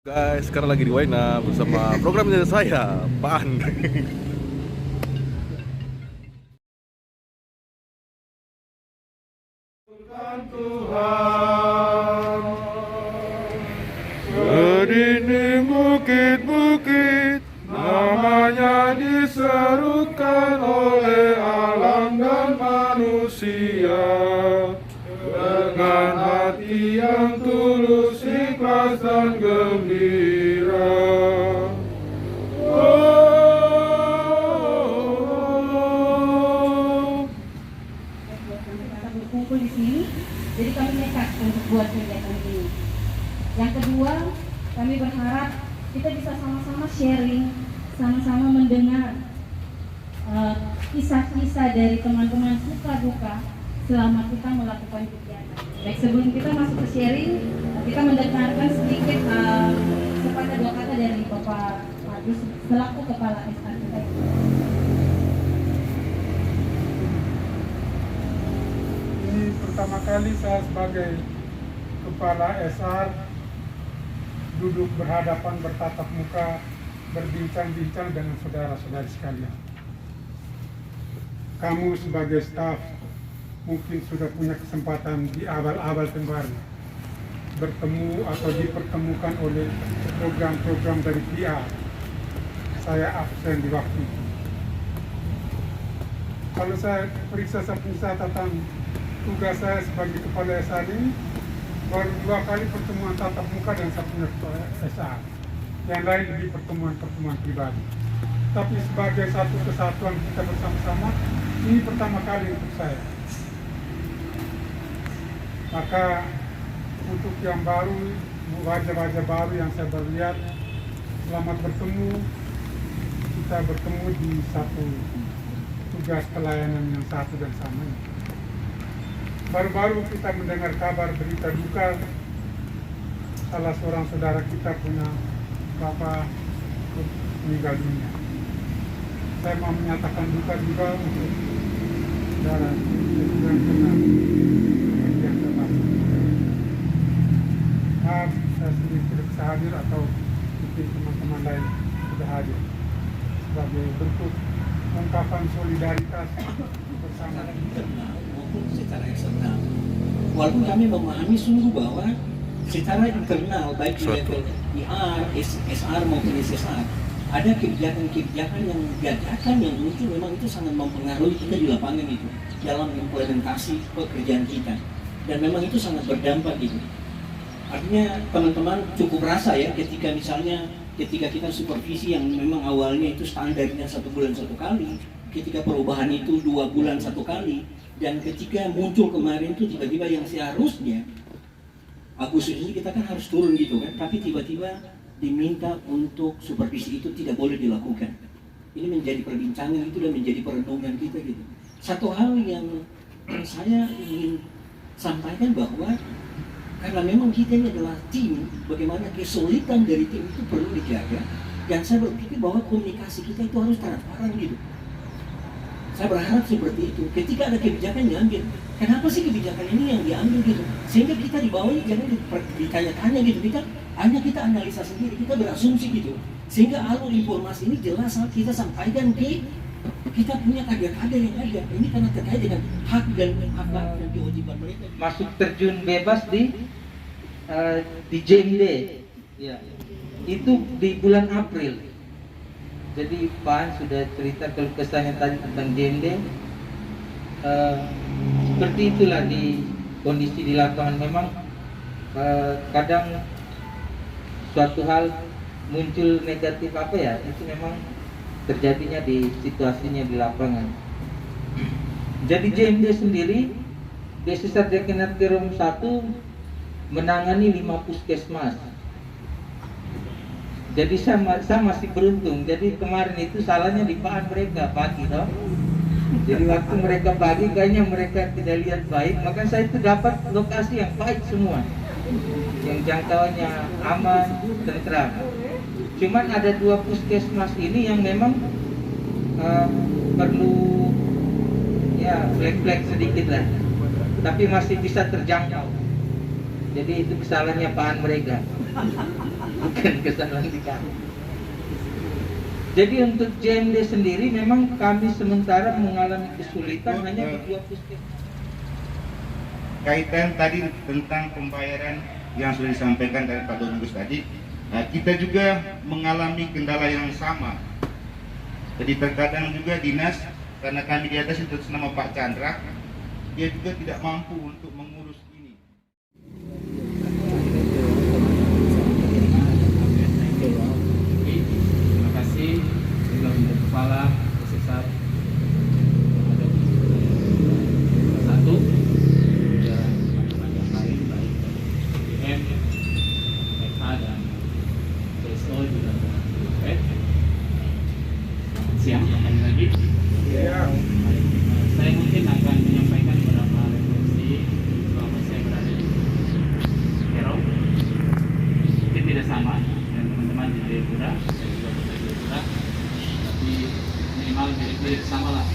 Guys, sekarang lagi di Waina bersama programnya saya, Pan. Tuhan, berdiri bukit-bukit, namanya diserukan oleh alam dan manusia. Dengan hati yang tulus, ikhlas dan gembira. Kita berkumpul di sini, jadi kami nekat untuk buat kegiatan ini. Yang kedua, kami berharap kita bisa sama-sama sharing, sama-sama mendengar kisah-kisah dari teman-teman suka duka selama kita melakukan kegiatan. Baik, sebelum kita masuk ke sharing, kita mendengarkan sedikit sepatah dua kata dari Bapak Agus selaku Kepala SR kita. Ini pertama kali saya sebagai Kepala SR duduk berhadapan bertatap muka berbincang-bincang dengan saudara-saudari sekalian. Kamu sebagai staf mungkin sudah punya kesempatan di awal-awal kemarin bertemu atau dipertemukan oleh program-program dari PR. Saya absen di waktu itu. Kalau saya periksa catatan tugas saya sebagai Kepala SR ini, baru 2 kali pertemuan tatap muka dengan saya punya Kepala SR. Yang lain lebih pertemuan-pertemuan pribadi. Tapi sebagai satu kesatuan kita bersama-sama, ini pertama kali untuk saya. Maka untuk yang baru, wajah-wajah baru yang saya baru lihat, selamat bertemu. Kita bertemu di satu tugas pelayanan yang satu dan sama. Baru-baru kita mendengar kabar berita duka, salah seorang saudara kita punya bapak meninggal dunia. Saya mau menyatakan duka juga untuk saudara yang kena yang terpaksa. Maaf, saya sendiri tidak bisa hadir atau mungkin teman-teman lain sudah hadir sebagai bentuk ungkapan solidaritas bersama. Maupun secara eksternal. Walaupun kami memahami sungguh bahwa secara internal baik di level IR, SR maupun SSR ada kebijakan-kebijakan yang gagasan yang muncul memang itu sangat mempengaruhi kita di lapangan itu dalam implementasi pekerjaan kita dan memang itu sangat berdampak gitu. Artinya teman-teman cukup rasa ya ketika kita supervisi yang memang awalnya itu standarnya 1 bulan 1 kali, ketika perubahan itu 2 bulan 1 kali, dan ketika muncul kemarin itu tiba-tiba yang seharusnya Agustus ini kita kan harus turun gitu kan, tapi tiba-tiba diminta untuk supervisi itu tidak boleh dilakukan. Ini menjadi perbincangan itu dan menjadi perenungan kita gitu. Satu hal yang saya ingin sampaikan bahwa karena memang kita ini adalah tim, bagaimana kesulitan dari tim itu perlu dijaga. Dan saya berpikir bahwa komunikasi kita itu harus transparan gitu. Saya berharap seperti itu. Ketika ada kebijakan diambil, kenapa sih kebijakan ini yang diambil gitu? Sehingga kita di bawahnya jangan ditanya-tanya gitu. Kita analisa sendiri, kita berasumsi gitu. Sehingga alur informasi ini jelas kita sampaikan ke kita punya kader-kader yang ada. Ini karena terkait dengan hak dan kewajiban mereka. Masuk terjun bebas di JMD, ya. Itu di bulan April. Jadi Pak sudah cerita kalau kesannya tadi tentang JMD. Seperti itulah di kondisi di lapangan memang kadang suatu hal muncul negatif apa ya, itu memang terjadinya di situasinya di lapangan. Jadi JMD sendiri Desa Sarjana Kerom 1 menangani 5 puskesmas. Jadi saya masih beruntung. Jadi kemarin itu salahnya di Pak mereka pagi toh. Jadi waktu mereka pagi kayaknya mereka tidak lihat baik, maka saya itu dapat lokasi yang baik semua, yang jangkauannya aman, tentram. Cuman ada 2 puskesmas ini yang memang perlu ya flag sedikit lah, tapi masih bisa terjangkau. Jadi itu kesalahannya Pak mereka. bukan kesalahan di kami. Jadi untuk JMD sendiri memang kami sementara mengalami kesulitan hanya di 2 puskesmas. Kaitan tadi tentang pembayaran yang sudah disampaikan dari Pak Domingus tadi, kita juga mengalami kendala yang sama. Jadi terkadang juga dinas, karena kami di atas itu nama Pak Chandra, dia juga tidak mampu untuk mengurus ini. Terima kasih untuk kepala besar satu dan teman-teman yang lain baik M, FH dan CSO juga siang kembali lagi. Saya mungkin akan menyampaikan beberapa refleksi selama saya berada di Hero. Mungkin tidak sama dengan teman-teman di Jayapura, saya juga berada di Jayapura, tapi minimal mirip-mirip sama lah.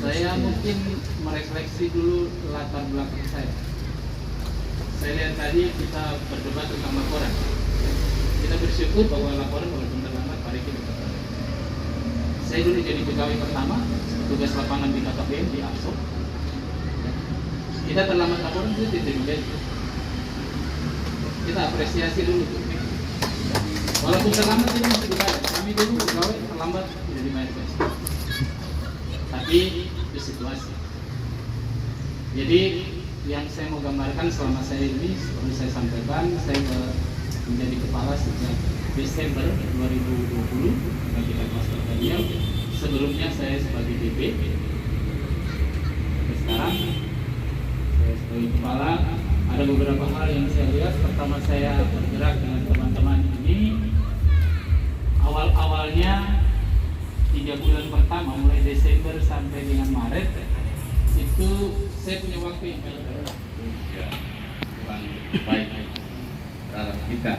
Saya mungkin merefleksi dulu latar belakang saya. Saya lihat tadi kita berdebat tentang laporan. Kita bersyukur bahwa laporan walaupun terlambat hari ini dapat. Saya dulu jadi pegawai pertama, tugas lapangan di KKPM di ASO. Kita terlambat laporan itu tidak jadi. Kita apresiasi dulu. Walaupun terlambat itu masih dibayar. Kami dulu pegawai terlambat tidak dibayar. Tapi itu situasi. Jadi yang saya mau gambarkan selama saya ini, seperti saya sampaikan, saya menjadi kepala sejak Desember 2020 bagi Master Daniel. Sebelumnya saya sebagai DP. Sekarang saya sebagai kepala. Ada beberapa hal yang saya lihat. Pertama, saya bergerak dengan teman-teman ini. Awal-awalnya 3 bulan pertama mulai Desember sampai dengan Maret itu saya punya waktu yang baik. Ya, kurang baik terhadap kita.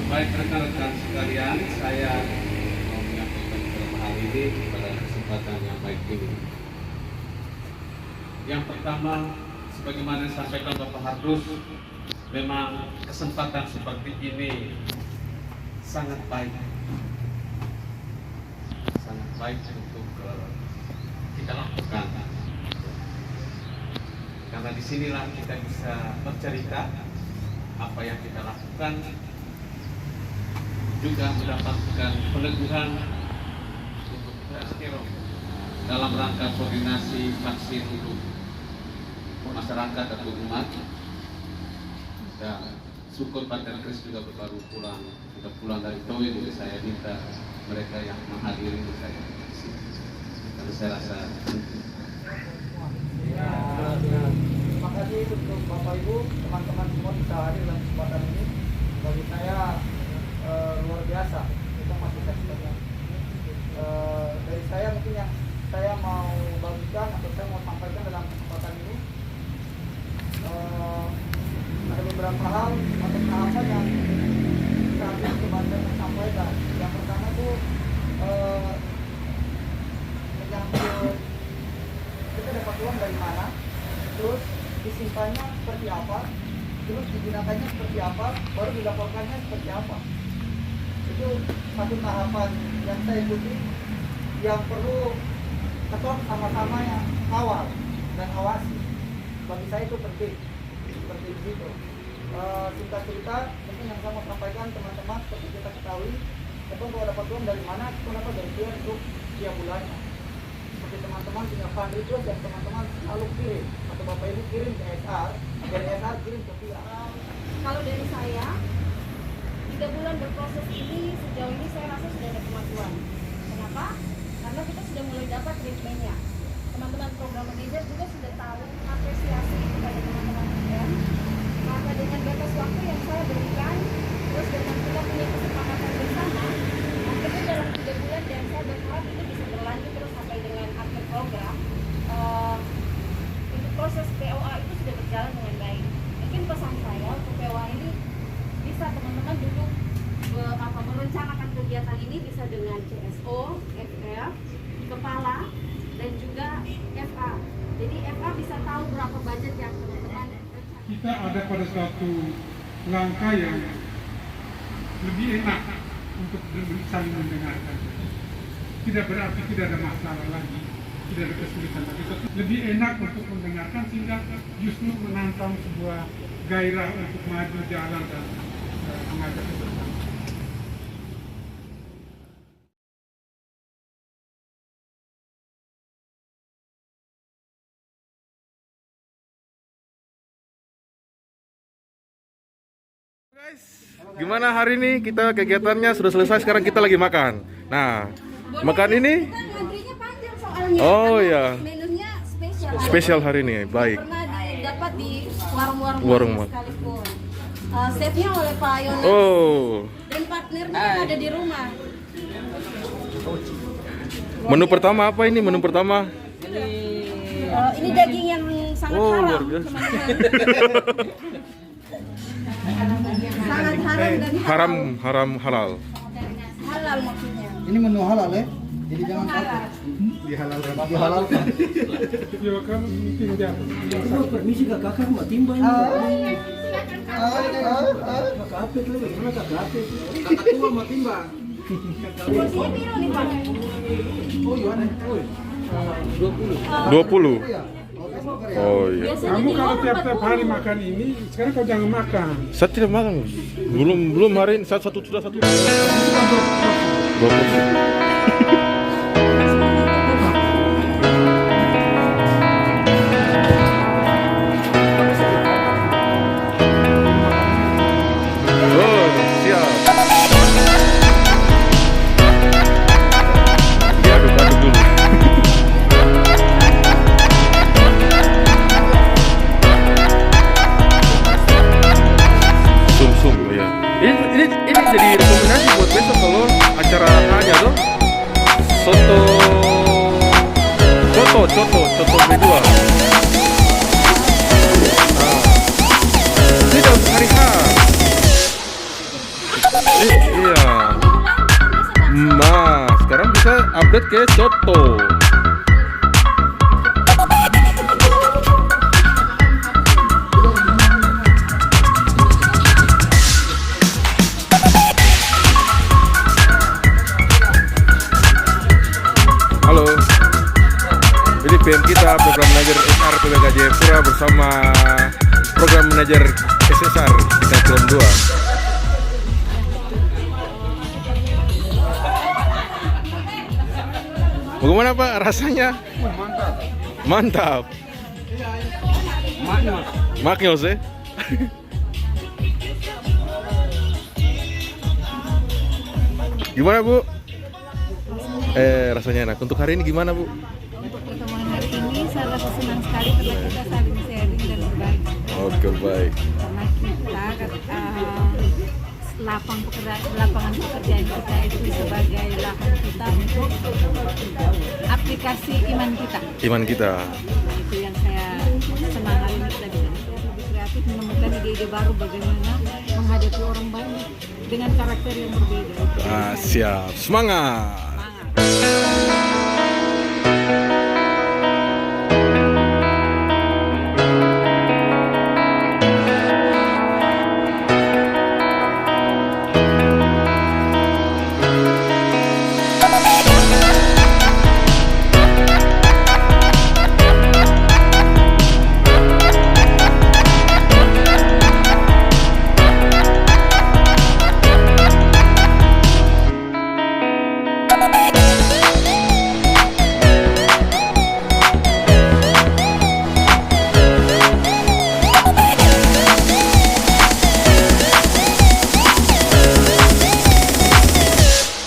Baik rekan-rekan sekalian, saya mau menyampaikan beberapa hal ini pada kesempatan yang baik ini. Yang pertama, sebagaimana disampaikan Bapak Hardus, memang kesempatan seperti ini sangat baik untuk kita lakukan. Karena disinilah kita bisa bercerita apa yang kita lakukan, juga mendapatkan peneguhan untuk kita dalam rangka koordinasi vaksin untuk masyarakat atau umat. Dan syukur Pak Kris juga baru pulang, sudah pulang dari Towe, jadi saya minta mereka yang menghadiri saya karena saya rasa terima kasih untuk Bapak Ibu, teman-teman semua bisa hadir dalam kesempatan ini. Bagi saya luar biasa, kita masih banyak. Dari saya mungkin yang saya mau bagikan atau saya mau sampaikan dalam kesempatan ini, ada beberapa hal atau tahapan yang kami coba sampaikan. Yang pertama itu menyangkut kita dapat uang dari mana, terus disimpannya seperti apa, terus digunakannya seperti apa, baru dilaporkannya seperti apa. Itu satu tahapan yang saya ikuti, yang perlu ketok sama-sama yang awal dan awasi. Bagi saya itu penting, seperti begitu. Singkat cerita, mungkin yang saya mau sampaikan teman-teman, seperti kita ketahui, kita kalau dapat uang dari mana, itu dapat dari dia untuk tiap bulannya. Seperti teman-teman punya fund request yang teman-teman selalu kirim, atau Bapak Ibu kirim ke SR, dari SR kirim ke PIA. Kalau dari saya, 3 bulan berproses ini, sejauh ini saya rasa sudah ada kemajuan. Kenapa? Karena kita sudah mulai dapat treatmentnya. Teman-teman program manager juga sudah tahu apresiasi kepada teman-teman PM. Maka dengan batas waktu yang saya berikan, terus dengan kita punya kesepakatan bersama, akhirnya dalam 3 bulan dan saya berharap ini bisa berlanjut terus sampai dengan akhir program. Untuk proses POA itu sudah berjalan dengan baik. Mungkin pesan saya untuk POA ini bisa teman-teman duduk merencanakan kegiatan ini bisa dengan CSO, FR, kepala, dan juga FA. Jadi FA bisa tahu berapa budget yang teman-teman rencanakan. kita ada pada suatu langkah yang lebih enak untuk saling mendengarkan. Tidak berarti tidak ada masalah lagi, tidak ada kesulitan lagi, tapi lebih enak untuk mendengarkan sehingga justru menantang sebuah gairah untuk maju jalan dan mengajak bersama. Guys, gimana hari ini kita kegiatannya sudah selesai, sekarang kita lagi makan. Nah, makan ini Antrinya panjang soalnya. Oh, karena ya. Menunya spesial hari ini, baik. Pernah didapat di warung-warung Warung. sekalipun. Chefnya oleh Pak Yonas Oh, dan partnernya yang ada di rumah. menu pertama apa ini? Menu pertama? Ini daging yang sangat Oh, haram, luar biasa. sangat haram dan Haram halal. halal maksudnya. Ini menu halal ya? Jadi jangan Haram. dihalalkan. Ya kan mungkin dia Permisi kakak mau timba ini. Kakak Apek lagi, mana kakak Apek? Kakak tua mau timba. Porsinya biru nih Pak. Oh iya, 20. Oh iya. Biasanya kamu di kalau luar tiap-tiap 40. hari makan ini, sekarang kau jangan makan. Saya tidak makan. Belum hari ini satu sudah satu. 20. Oh, siap. Diaduk-aduk dulu. Sum-sum ya. Ini jadi rekomendasi buat besok kalau acara hanya tuh soto kedua. Ini udah hari H. Iya. Sekarang bisa update ke soto. Halo, ini PM kita, program manajer SR PBK Jayapura bersama program manajer SSR Sinetron 2. Bagaimana Pak rasanya? Mantap. Maknyos ya? Gimana Bu? Rasanya enak. Untuk hari ini gimana Bu? Untuk pertemuan hari ini saya rasa senang sekali karena kita saling sharing dan berbagi. Oke, baik. Karena kita lapangan pekerjaan kita itu sebagai lahan kita untuk aplikasi iman kita. Iman kita. Itu yang saya senang hari ini kita bisa lebih kreatif menemukan ide-ide baru bagaimana menghadapi orang banyak dengan karakter yang berbeda. Siap. Semangat. Semangat.